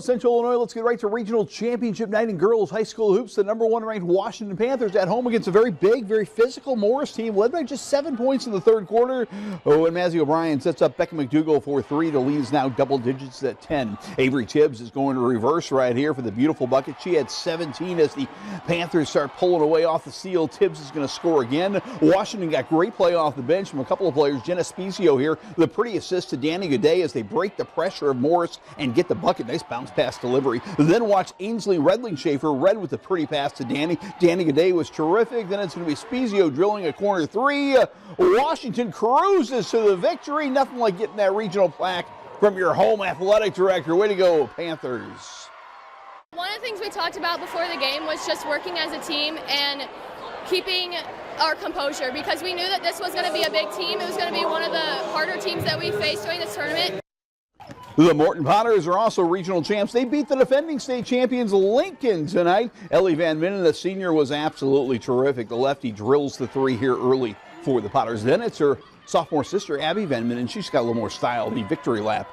Central Illinois, let's get right to regional championship night in girls high school hoops. The #1 ranked Washington Panthers at home against a very big, very physical Morris team led by just 7 points in the third quarter. And Mazzy O'Brien sets up Becca McDougall for 3. The lead is now double digits at 10. Avery Tibbs is going to reverse right here for the beautiful bucket. She had 17 as the Panthers start pulling away off the seal. Tibbs is going to score again. Washington got great play off the bench from a couple of players. Jenna Spezio here, the pretty assist to Danny Gaudet as they break the pressure of Morris and get the bucket. Nice bounce pass delivery. Then watch Ainsley Redling-Schaefer. Red with the pretty pass to Danny. Danny Gaudet was terrific. Then it's going to be Spezio drilling a corner 3. Washington cruises to the victory. Nothing like getting that regional plaque from your home athletic director. Way to go, Panthers. One of the things we talked about before the game was just working as a team and keeping our composure, because we knew that this was going to be a big team. It was going to be one of the harder teams that we faced during this tournament. The Morton Potters are also regional champs. They beat the defending state champions Lincoln tonight. Ellie Van Minnen, the senior, was absolutely terrific. The lefty drills the 3 here early for the Potters. Then it's her sophomore sister, Abby Van Minnen. She's got a little more style. The victory lap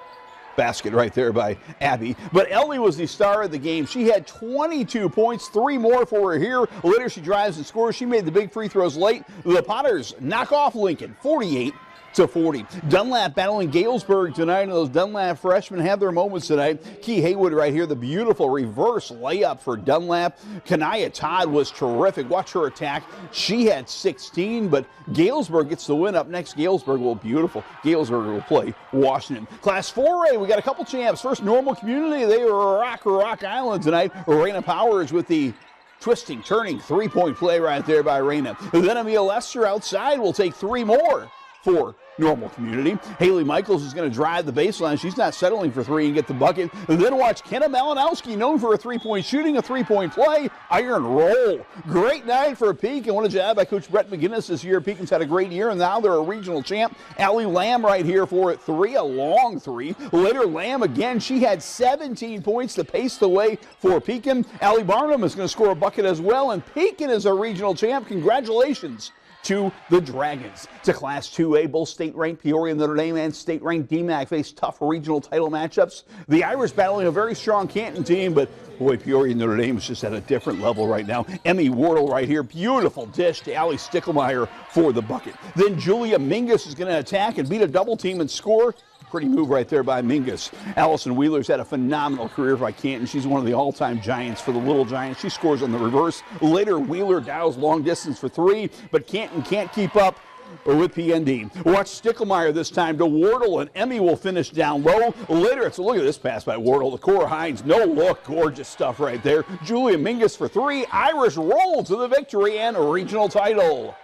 basket right there by Abby. But Ellie was the star of the game. She had 22 points, 3 more for her here. Later she drives and scores. She made the big free throws late. The Potters knock off Lincoln 48-40. Dunlap battling Galesburg tonight, and those Dunlap freshmen have their moments tonight. Key Haywood right here, the beautiful reverse layup for Dunlap. Kanaya Todd was terrific. Watch her attack. She had 16, but Galesburg gets the win. Up next, Galesburg will beautiful. Galesburg will play Washington. Class 4A, we got a couple champs. First, Normal Community. They rock Rock Island tonight. Raina Powers with the twisting, turning, 3-point play right there by Raina. Then Emil Lester outside will take 3 more for Normal Community. Haley Michaels is going to drive the baseline. She's not settling for 3 and get the bucket. And then watch Kenna Malinowski, known for a 3-point shooting, a 3-point play. Iron roll. Great night for Pekin. What a job by Coach Brett McGinnis this year. Pekin's had a great year, and now they're a regional champ. Allie Lamb right here for 3, a long 3. Later, Lamb again. She had 17 points to pace the way for Pekin. Allie Barnum is going to score a bucket as well, and Pekin is a regional champ. Congratulations to the Dragons. To Class 2A, both state-ranked Peoria Notre Dame and state-ranked DMAC face tough regional title matchups. The Irish battling a very strong Canton team, but boy, Peoria Notre Dame is just at a different level right now. Emmy Wardle right here, beautiful dish to Allie Stickelmeyer for the bucket. Then Julia Mingus is going to attack and beat a double team and score. Pretty move right there by Mingus. Allison Wheeler's had a phenomenal career by Canton. She's one of the all-time Giants for the Little Giants. She scores on the reverse. Later, Wheeler dials long distance for 3, but Canton can't keep up with PND. Watch Stickelmeyer this time to Wardle, and Emmy will finish down low. Later, it's a look at this pass by Wardle. The Cora Hines, no look, gorgeous stuff right there. Julia Mingus for 3. Irish roll to the victory and a regional title.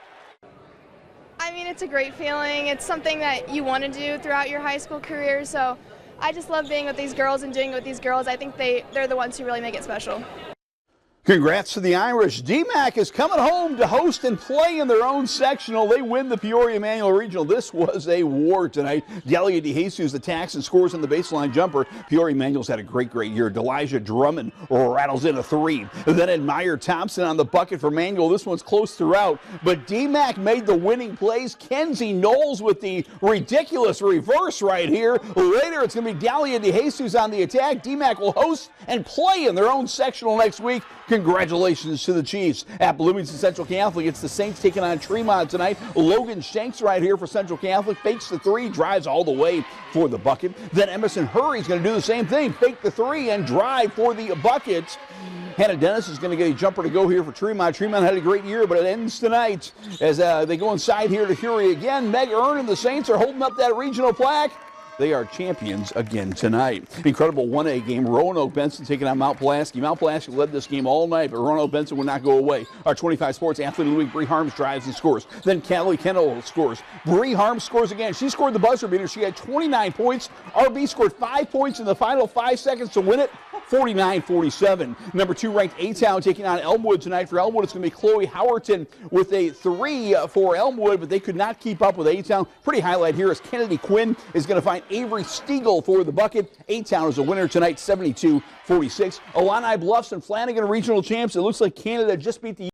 I mean, it's a great feeling. It's something that you want to do throughout your high school career, so I just love being with these girls and doing it with these girls. I think they're the ones who really make it special. Congrats to the Irish. DMAC is coming home to host and play in their own sectional. They win the Peoria Manual Regional. This was a war tonight. Delia DeJesus attacks and scores on the baseline jumper. Peoria Manual's had a great year. Delijah Drummond rattles in a 3. Then Admire Thompson on the bucket for Manual. This one's close throughout, but DMAC made the winning plays. Kenzie Knowles with the ridiculous reverse right here. Later, it's going to be Delia DeJesus on the attack. DMAC will host and play in their own sectional next week. Congratulations to the Chiefs. At Bloomington Central Catholic, it's the Saints taking on Tremont tonight. Logan Shanks right here for Central Catholic. Fakes the 3, drives all the way for the bucket. Then Emerson Hurry's going to do the same thing. Fake the 3 and drive for the bucket. Hannah Dennis is going to get a jumper to go here for Tremont. Tremont had a great year, but it ends tonight as they go inside here to Hury again. Meg Earn and the Saints are holding up that regional plaque. They are champions again tonight. Incredible 1A game. Roanoke Benson taking on Mount Pulaski. Mount Pulaski led this game all night, but Roanoke Benson would not go away. Our 25 Sports Athlete of the Week, Bree Harms, drives and scores. Then Callie Kendall scores. Bree Harms scores again. She scored the buzzer beater. She had 29 points. RB scored 5 points in the final 5 seconds to win it. 49-47. Number 2 ranked A-Town taking on Elmwood tonight. For Elmwood, it's going to be Chloe Howerton with a 3 for Elmwood, but they could not keep up with A-Town. Pretty highlight here is Kennedy Quinn is going to find Avery Stiegel for the bucket. A-Town is a winner tonight, 72-46. Illini Bluffs and Flanagan regional champs. It looks like Canada just beat the